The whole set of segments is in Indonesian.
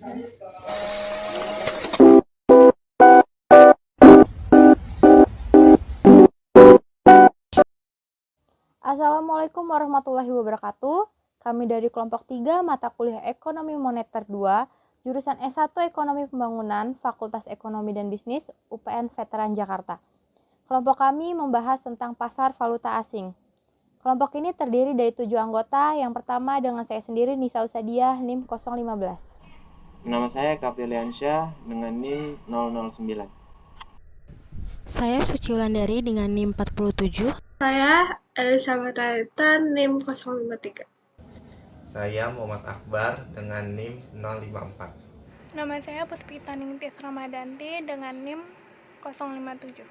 Assalamualaikum warahmatullahi wabarakatuh. Kami dari kelompok 3 mata kuliah Ekonomi Moneter 2, jurusan S1 Ekonomi Pembangunan, Fakultas Ekonomi dan Bisnis, UPN Veteran Jakarta. Kelompok kami membahas tentang pasar valuta asing. Kelompok ini terdiri dari 7 anggota. Yang pertama dengan saya sendiri, Nisa Usadiah, NIM 015. Nama saya Kapriliansyah dengan NIM 009. Saya Suci Wulandari dengan NIM 47. Saya Elizabeth Raita, NIM 053. Saya Muhammad Akbar dengan NIM 054. Nama saya Puspita Ningtis Ramadanti dengan NIM 057.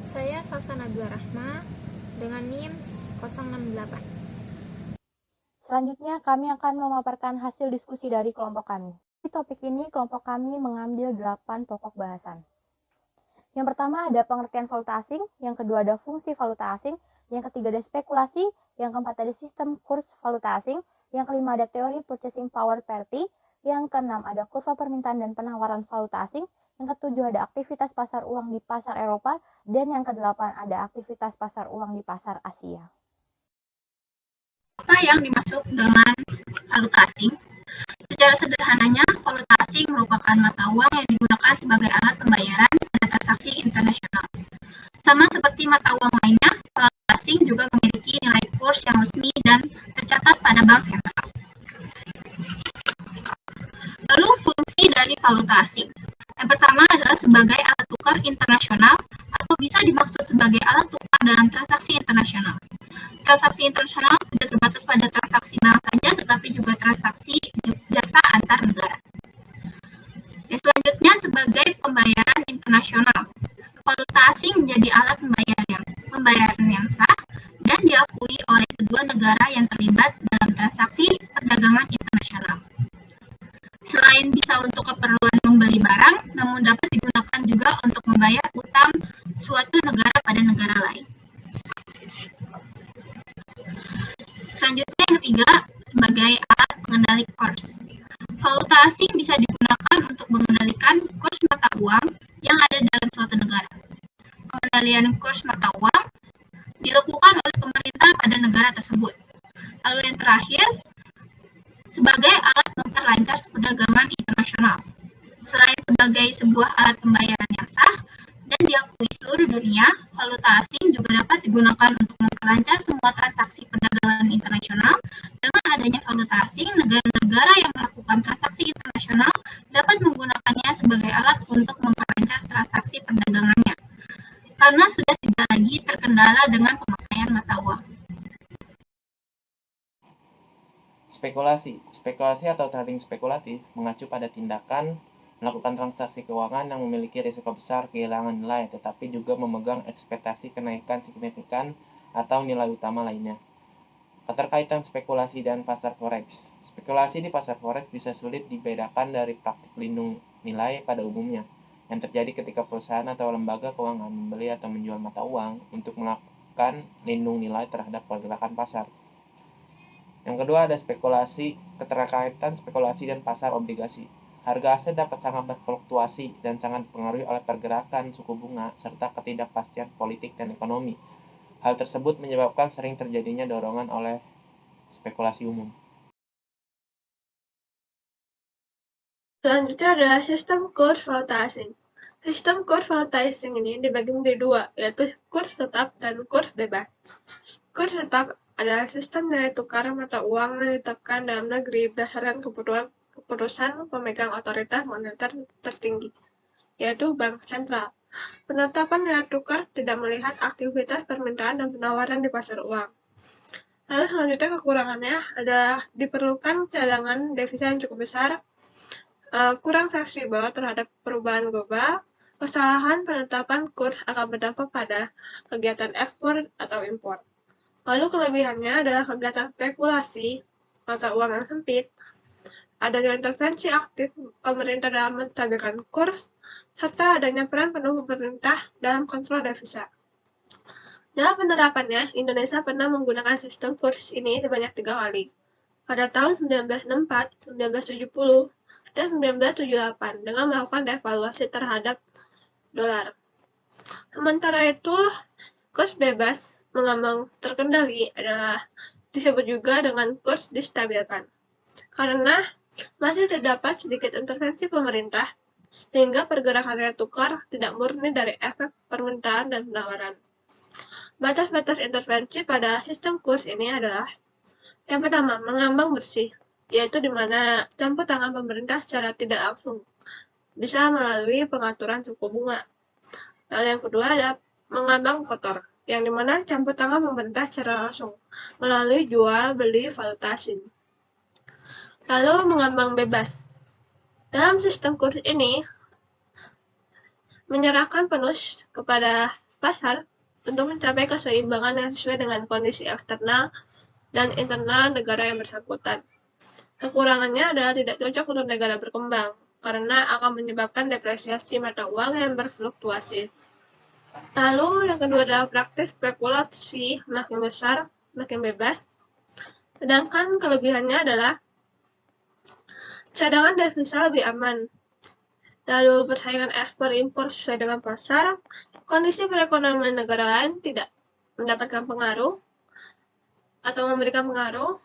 Saya Salsa Nabila Rahma dengan NIM 068. Selanjutnya kami akan memaparkan hasil diskusi dari kelompok kami. Di topik ini kelompok kami mengambil 8 pokok bahasan. Yang pertama ada pengertian valuta asing, yang kedua ada fungsi valuta asing, yang ketiga ada spekulasi, yang keempat ada sistem kurs valuta asing, yang kelima ada teori purchasing power parity, yang keenam ada kurva permintaan dan penawaran valuta asing, yang ketujuh ada aktivitas pasar uang di pasar Eropa, dan yang kedelapan ada aktivitas pasar uang di pasar Asia. Apa yang dimaksud dengan valuta asing? Secara sederhananya, valuta asing merupakan mata uang yang digunakan sebagai alat pembayaran pada transaksi internasional. Sama seperti mata uang lainnya, valuta asing juga memiliki nilai kurs yang resmi dan tercatat pada bank sentral. Lalu fungsi dari valuta asing. Yang pertama adalah sebagai alat tukar internasional atau bisa dimaksud sebagai alat tukar dalam transaksi internasional. Transaksi internasional tidak terbatas pada transaksi barang saja, tetapi juga transaksi jasa antar negara. Ya, selanjutnya sebagai pembayaran internasional. Valuta asing menjadi alat pembayaran yang sah dan diakui oleh kedua negara yang terlibat dalam transaksi perdagangan internasional. Selain bisa untuk keperluan membeli barang, namun dapat digunakan juga untuk membayar utang suatu negara pada negara lain. Selanjutnya yang ketiga, sebagai alat pengendali kurs. Valuta asing bisa digunakan untuk mengendalikan kurs mata uang yang ada dalam suatu negara. Pengendalian kurs mata uang dilakukan oleh pemerintah pada negara tersebut. Lalu yang terakhir, sebagai alat memperlancar perdagangan internasional. Selain sebagai sebuah alat pembayaran yang sah dan diakui seluruh dunia, valuta asing juga dapat digunakan untuk memperlancar semua transaksi perdagangan internasional. Dengan adanya valuta asing, negara-negara yang melakukan transaksi internasional dapat menggunakannya sebagai alat untuk memperlancar transaksi perdagangannya, karena sudah tidak lagi terkendala dengan pemakaian mata uang. Spekulasi atau trading spekulatif mengacu pada tindakan melakukan transaksi keuangan yang memiliki risiko besar kehilangan nilai, tetapi juga memegang ekspektasi kenaikan signifikan atau nilai utama lainnya. Keterkaitan spekulasi dan pasar forex. Spekulasi di pasar forex bisa sulit dibedakan dari praktik lindung nilai pada umumnya, yang terjadi ketika perusahaan atau lembaga keuangan membeli atau menjual mata uang untuk melakukan lindung nilai terhadap pergerakan pasar. Yang kedua ada keterkaitan spekulasi dan pasar obligasi. Harga aset dapat sangat berfluktuasi dan sangat dipengaruhi oleh pergerakan suku bunga serta ketidakpastian politik dan ekonomi. Hal tersebut menyebabkan sering terjadinya dorongan oleh spekulasi umum. Selanjutnya adalah sistem kurs valuta asing. Sistem kurs valuta asing ini dibagi menjadi dua, yaitu kurs tetap dan kurs bebas. Kurs tetap adalah sistem nilai tukar mata uang yang ditetapkan dalam negeri berdasarkan keputusan pemegang otoritas moneter tertinggi, yaitu bank sentral. Penetapan nilai tukar tidak melihat aktivitas permintaan dan penawaran di pasar uang. Lalu selanjutnya kekurangannya adalah diperlukan cadangan devisa yang cukup besar, kurang fleksibel terhadap perubahan global. Kesalahan penetapan kurs akan berdampak pada kegiatan ekspor atau impor. Lalu kelebihannya adalah kegiatan spekulasi mata uang yang sempit, adanya intervensi aktif pemerintah dalam menstabilkan kurs, serta adanya peran penuh pemerintah dalam kontrol devisa. Dalam penerapannya, Indonesia pernah menggunakan sistem kurs ini sebanyak 3 kali. pada tahun 1964, 1970, dan 1978 dengan melakukan devaluasi terhadap dolar. Sementara itu, kurs bebas mengambang terkendali adalah disebut juga dengan kurs distabilkan, karena masih terdapat sedikit intervensi pemerintah, sehingga pergerakan nilai tukar tidak murni dari efek permintaan dan penawaran. Batas-batas intervensi pada sistem kurs ini adalah: yang pertama, mengambang bersih, yaitu di mana campur tangan pemerintah secara tidak langsung, bisa melalui pengaturan suku bunga. Lalu yang kedua ada mengambang kotor, yang dimana campur tangan pemerintah secara langsung, melalui jual beli valuta asing. Lalu mengambang bebas. Dalam sistem kurs ini, menyerahkan penuh kepada pasar untuk mencapai keseimbangan yang sesuai dengan kondisi eksternal dan internal negara yang bersangkutan. Kekurangannya adalah tidak cocok untuk negara berkembang, karena akan menyebabkan depresiasi mata uang yang berfluktuasi. Lalu yang kedua adalah praktik spekulasi makin besar, makin bebas. Sedangkan kelebihannya adalah cadangan devisa lebih aman. Lalu persaingan ekspor impor sesuai dengan pasar, kondisi perekonomian negara lain tidak mendapatkan pengaruh atau memberikan pengaruh,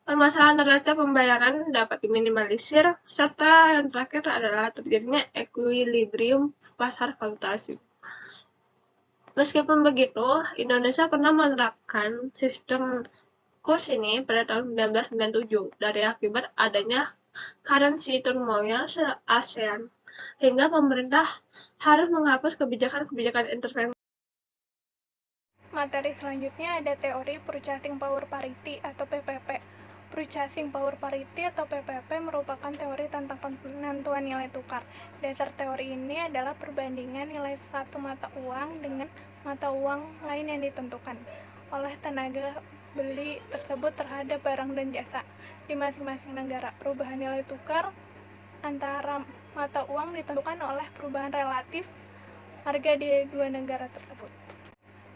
permasalahan neraca pembayaran dapat diminimalisir, serta yang terakhir adalah terjadinya equilibrium pasar valuta asing. Meskipun begitu, Indonesia pernah menerapkan sistem kurs ini pada tahun 1997 dari akibat adanya currency turmoil se-ASEAN, hingga pemerintah harus menghapus kebijakan-kebijakan intervensi. Materi selanjutnya ada teori Purchasing Power Parity atau PPP. Purchasing Power Parity atau PPP merupakan teori tentang penentuan nilai tukar. Dasar teori ini adalah perbandingan nilai satu mata uang dengan mata uang lain yang ditentukan oleh tenaga beli tersebut terhadap barang dan jasa di masing-masing negara. Perubahan nilai tukar antara mata uang ditentukan oleh perubahan relatif harga di dua negara tersebut.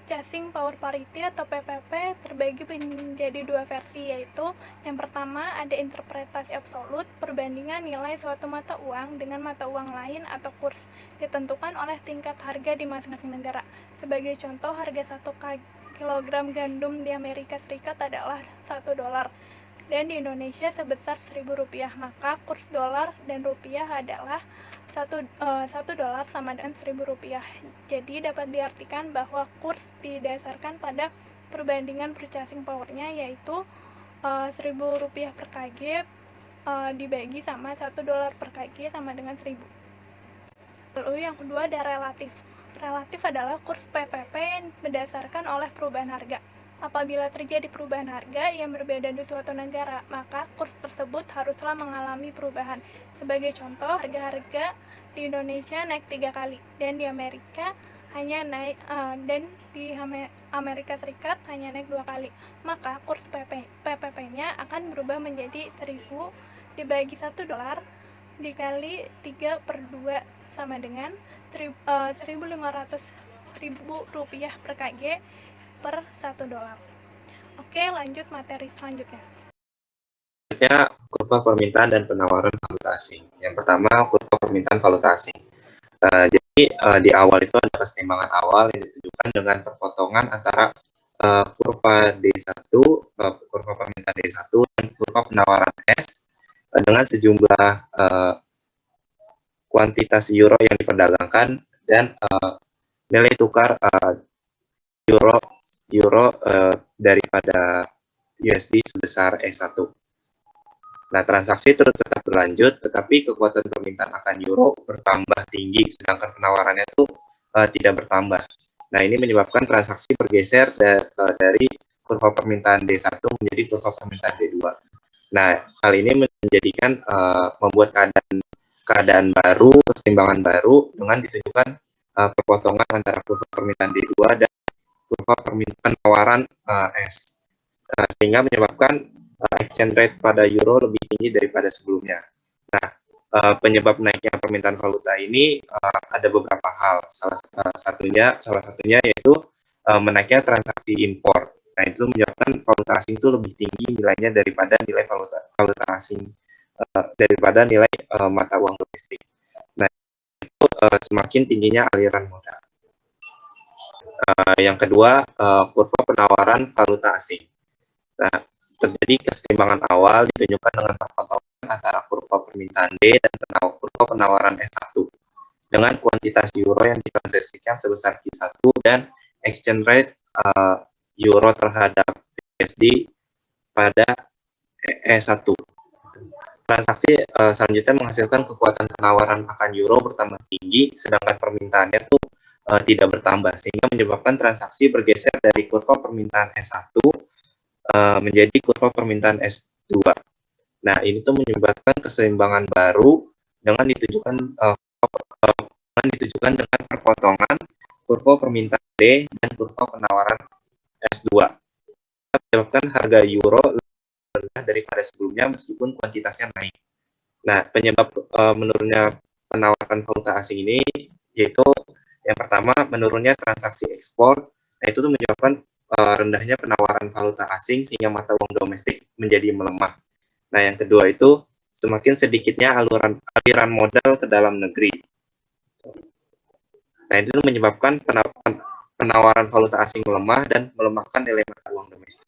Purchasing Power Parity atau PPP terbagi menjadi dua versi, yaitu yang pertama ada interpretasi absolut, perbandingan nilai suatu mata uang dengan mata uang lain atau kurs, ditentukan oleh tingkat harga di masing-masing negara. Sebagai contoh, harga 1 kilogram gandum di Amerika Serikat adalah $1 dan di Indonesia sebesar Rp1.000, maka kurs dolar dan rupiah adalah $1 sama dengan Rp1.000. Jadi dapat diartikan bahwa kurs didasarkan pada perbandingan purchasing power-nya, yaitu Rp1.000 per kg dibagi sama $1 per kg sama dengan 1.000. Lalu yang kedua ada relatif. Relatif adalah kurs PPP yang berdasarkan oleh perubahan harga. Apabila terjadi perubahan harga yang berbeda di suatu negara, maka kurs tersebut haruslah mengalami perubahan. Sebagai contoh, harga-harga di Indonesia naik 3 kali dan di Amerika hanya naik Amerika Serikat hanya naik 2 kali. Maka kurs PPP-nya akan berubah menjadi 1.000 dibagi $1 dikali 3/2 sama dengan Rp1.500 per kg per $1. Oke, lanjut materi selanjutnya. Selanjutnya, kurva permintaan dan penawaran valuta asing. Yang pertama, kurva permintaan valuta asing. Jadi di awal itu ada keseimbangan awal yang ditunjukkan dengan perpotongan antara kurva D1, kurva permintaan D1 dan kurva penawaran S dengan sejumlah kuantitas euro yang diperdagangkan dan nilai tukar euro daripada USD sebesar E1. Nah, transaksi terus tetap berlanjut, tetapi kekuatan permintaan akan euro bertambah tinggi, sedangkan penawarannya itu tidak bertambah. Nah, ini menyebabkan transaksi bergeser dari kurva permintaan D1 menjadi kurva permintaan D2. Nah, hal ini menjadikan membuat keadaan baru, keseimbangan baru dengan ditunjukkan perpotongan antara kurva permintaan D2 dan kurva permintaan penawaran S, sehingga menyebabkan exchange rate pada euro lebih tinggi daripada sebelumnya. Nah, penyebab naiknya permintaan valuta ini ada beberapa hal. Salah satunya yaitu menaiknya transaksi impor. Nah, itu menyebabkan valuta asing itu lebih tinggi nilainya daripada nilai valuta asing daripada nilai mata uang domestik. Nah, itu semakin tingginya aliran modal. Yang kedua, kurva penawaran valuta asing. Nah, terjadi keseimbangan awal ditunjukkan dengan perpotongan antara kurva permintaan D dan kurva penawaran S1 dengan kuantitas euro yang ditransaksikan sebesar Q1 dan exchange rate euro terhadap USD pada E1. Transaksi selanjutnya menghasilkan kekuatan penawaran akan euro bertambah tinggi, sedangkan permintaannya tuh tidak bertambah, sehingga menyebabkan transaksi bergeser dari kurva permintaan S1 menjadi kurva permintaan S2. Nah, ini tuh menyebabkan keseimbangan baru dengan ditunjukkan dengan perpotongan kurva permintaan D dan kurva penawaran S2. Menyebabkan harga euro lebih rendah daripada sebelumnya meskipun kuantitasnya naik. Nah, penyebab menurunnya penawaran valuta asing ini yaitu yang pertama, menurunnya transaksi ekspor. Nah, itu tuh menyebabkan rendahnya penawaran valuta asing sehingga mata uang domestik menjadi melemah. Nah, yang kedua itu semakin sedikitnya aliran modal ke dalam negeri. Nah, itu menyebabkan penawaran valuta asing melemah dan melemahkan nilai mata uang domestik.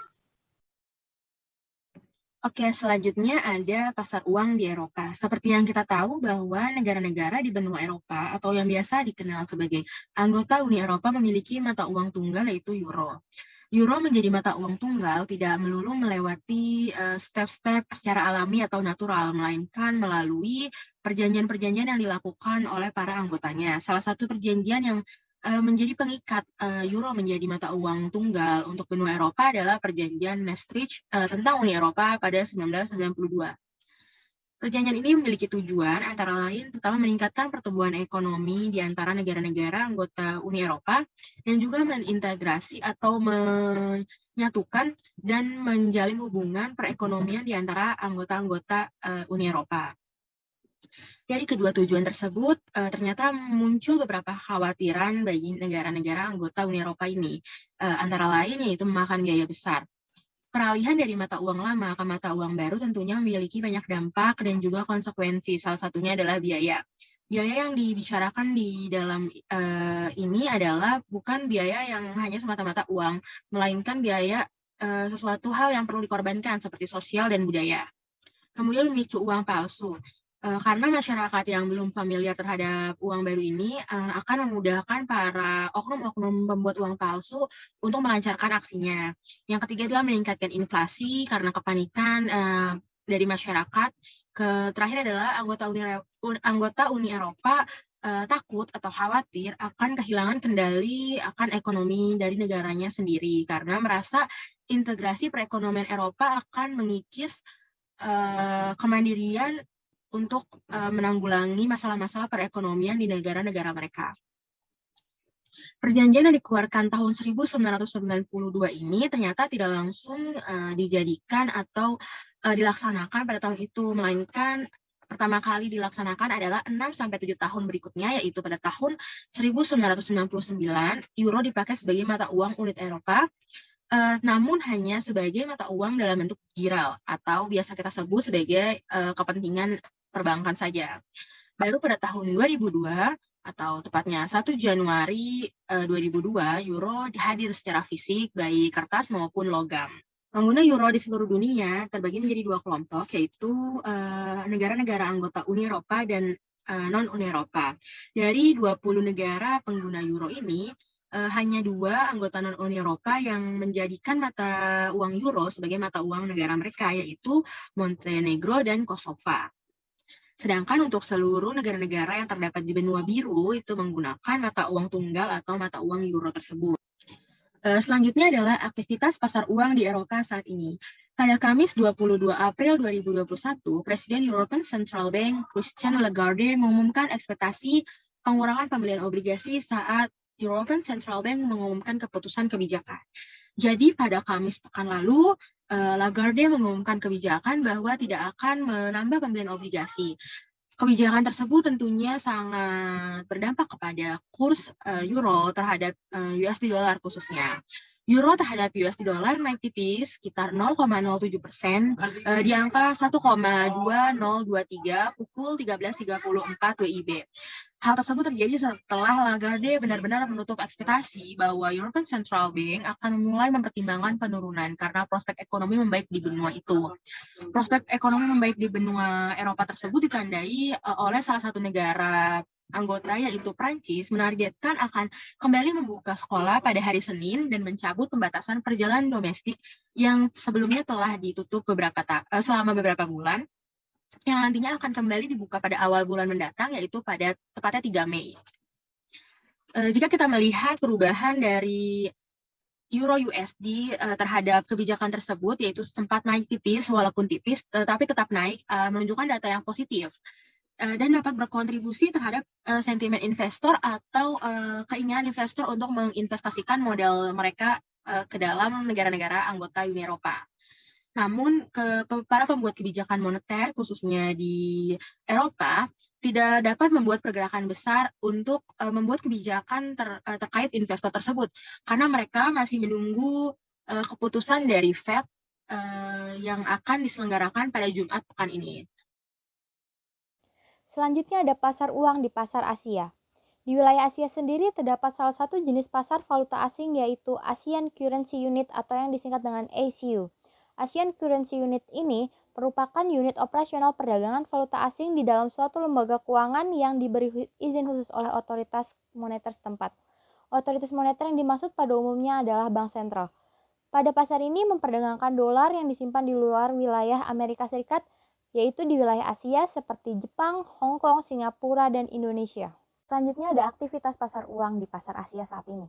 Oke, selanjutnya ada pasar uang di Eropa. Seperti yang kita tahu bahwa negara-negara di benua Eropa atau yang biasa dikenal sebagai anggota Uni Eropa memiliki mata uang tunggal yaitu euro. Euro menjadi mata uang tunggal tidak melulu melewati step-step secara alami atau natural, melainkan melalui perjanjian-perjanjian yang dilakukan oleh para anggotanya. Salah satu perjanjian yang menjadi pengikat euro menjadi mata uang tunggal untuk benua Eropa adalah perjanjian Maastricht tentang Uni Eropa pada 1992. Perjanjian ini memiliki tujuan antara lain pertama meningkatkan pertumbuhan ekonomi di antara negara-negara anggota Uni Eropa dan juga mengintegrasi atau menyatukan dan menjalin hubungan perekonomian di antara anggota-anggota Uni Eropa. Dari kedua tujuan tersebut, ternyata muncul beberapa kekhawatiran bagi negara-negara anggota Uni Eropa ini, antara lain yaitu memakan biaya besar. Peralihan dari mata uang lama ke mata uang baru tentunya memiliki banyak dampak dan juga konsekuensi. Salah satunya adalah biaya. Biaya yang dibicarakan di dalam ini adalah bukan biaya yang hanya semata-mata uang, melainkan biaya sesuatu hal yang perlu dikorbankan seperti sosial dan budaya. Kemudian memicu uang palsu. Karena masyarakat yang belum familiar terhadap uang baru ini akan memudahkan para oknum-oknum pembuat uang palsu untuk melancarkan aksinya. Yang ketiga adalah meningkatkan inflasi karena kepanikan dari masyarakat. Terakhir adalah anggota Uni Eropa takut atau khawatir akan kehilangan kendali akan ekonomi dari negaranya sendiri karena merasa integrasi perekonomian Eropa akan mengikis kemandirian untuk menanggulangi masalah-masalah perekonomian di negara-negara mereka. Perjanjian yang dikeluarkan tahun 1992 ini ternyata tidak langsung dijadikan atau dilaksanakan pada tahun itu, melainkan pertama kali dilaksanakan adalah 6-7 tahun berikutnya, yaitu pada tahun 1999, euro dipakai sebagai mata uang unit Eropa, namun hanya sebagai mata uang dalam bentuk giral, atau biasa kita sebut sebagai kepentingan perbankan saja. Baru pada tahun 2002 atau tepatnya 1 Januari 2002, euro hadir secara fisik baik kertas maupun logam. Pengguna euro di seluruh dunia terbagi menjadi dua kelompok, yaitu negara-negara anggota Uni Eropa dan non-Uni Eropa. Dari 20 negara pengguna euro ini, hanya 2 anggota non-Uni Eropa yang menjadikan mata uang euro sebagai mata uang negara mereka, yaitu Montenegro dan Kosova. Sedangkan untuk seluruh negara-negara yang terdapat di benua biru itu menggunakan mata uang tunggal atau mata uang euro tersebut. Selanjutnya adalah aktivitas pasar uang di Eropa saat ini. Pada Kamis 22 April 2021, Presiden European Central Bank Christine Lagarde mengumumkan ekspektasi pengurangan pembelian obligasi saat European Central Bank mengumumkan keputusan kebijakan. Jadi pada Kamis pekan lalu, Lagarde mengumumkan kebijakan bahwa tidak akan menambah pembelian obligasi. Kebijakan tersebut tentunya sangat berdampak kepada kurs euro terhadap USD dollar khususnya. Euro terhadap USD dollar naik tipis sekitar 0,07% di angka 1,2023 pukul 13.34 WIB. Hal tersebut terjadi setelah Lagarde benar-benar menutup ekspektasi bahwa European Central Bank akan mulai mempertimbangkan penurunan karena prospek ekonomi membaik di benua itu. Prospek ekonomi membaik di benua Eropa tersebut ditandai oleh salah satu negara anggota yaitu Prancis menargetkan akan kembali membuka sekolah pada hari Senin dan mencabut pembatasan perjalanan domestik yang sebelumnya telah ditutup selama beberapa bulan, yang nantinya akan kembali dibuka pada awal bulan mendatang, yaitu pada tepatnya 3 Mei. Jika kita melihat perubahan dari Euro USD terhadap kebijakan tersebut, yaitu sempat naik tipis, walaupun tipis, tapi tetap naik, menunjukkan data yang positif dan dapat berkontribusi terhadap sentimen investor atau keinginan investor untuk menginvestasikan modal mereka ke dalam negara-negara anggota Uni Eropa. Namun, para pembuat kebijakan moneter, khususnya di Eropa, tidak dapat membuat pergerakan besar untuk membuat kebijakan terkait investor tersebut, karena mereka masih menunggu keputusan dari Fed yang akan diselenggarakan pada Jumat pekan ini. Selanjutnya ada pasar uang di pasar Asia. Di wilayah Asia sendiri terdapat salah satu jenis pasar valuta asing yaitu Asian Currency Unit atau yang disingkat dengan ACU. Asian Currency Unit ini merupakan unit operasional perdagangan valuta asing di dalam suatu lembaga keuangan yang diberi izin khusus oleh otoritas moneter setempat. Otoritas moneter yang dimaksud pada umumnya adalah bank sentral. Pada pasar ini memperdagangkan dolar yang disimpan di luar wilayah Amerika Serikat, yaitu di wilayah Asia seperti Jepang, Hong Kong, Singapura, dan Indonesia. Selanjutnya ada aktivitas pasar uang di pasar Asia saat ini.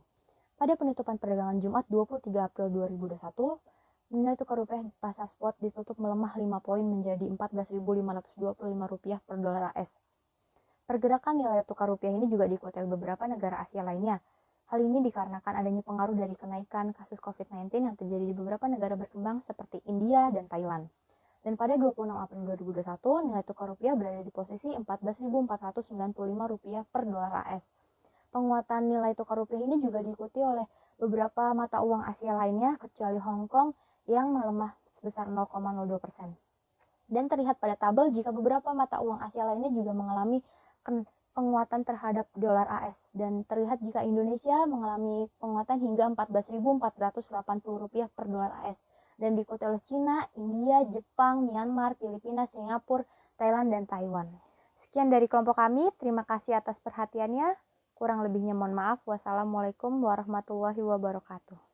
Pada penutupan perdagangan Jumat 23 April 2021, nilai tukar rupiah di pasar spot ditutup melemah 5 poin menjadi Rp14.525 per dolar AS. Pergerakan nilai tukar rupiah ini juga diikuti oleh beberapa negara Asia lainnya. Hal ini dikarenakan adanya pengaruh dari kenaikan kasus COVID-19 yang terjadi di beberapa negara berkembang seperti India dan Thailand. Dan pada 26 April 2021, nilai tukar rupiah berada di posisi Rp14.495 per dolar AS. Penguatan nilai tukar rupiah ini juga diikuti oleh beberapa mata uang Asia lainnya, kecuali Hong Kong yang melemah sebesar 0,02%. Dan terlihat pada tabel jika beberapa mata uang Asia lainnya juga mengalami penguatan terhadap dolar AS. Dan terlihat jika Indonesia mengalami penguatan hingga Rp14.480 per dolar AS. Dan diikuti oleh Cina, India, Jepang, Myanmar, Filipina, Singapura, Thailand, dan Taiwan. Sekian dari kelompok kami, terima kasih atas perhatiannya. Kurang lebihnya mohon maaf. Wassalamualaikum warahmatullahi wabarakatuh.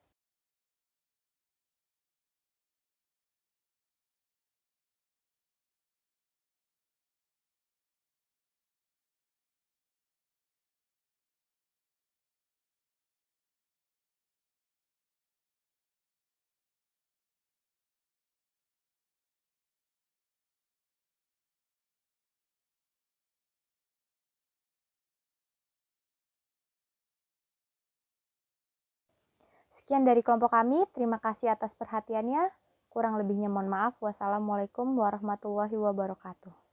Sekian dari kelompok kami, terima kasih atas perhatiannya. Kurang lebihnya mohon maaf. Wassalamualaikum warahmatullahi wabarakatuh.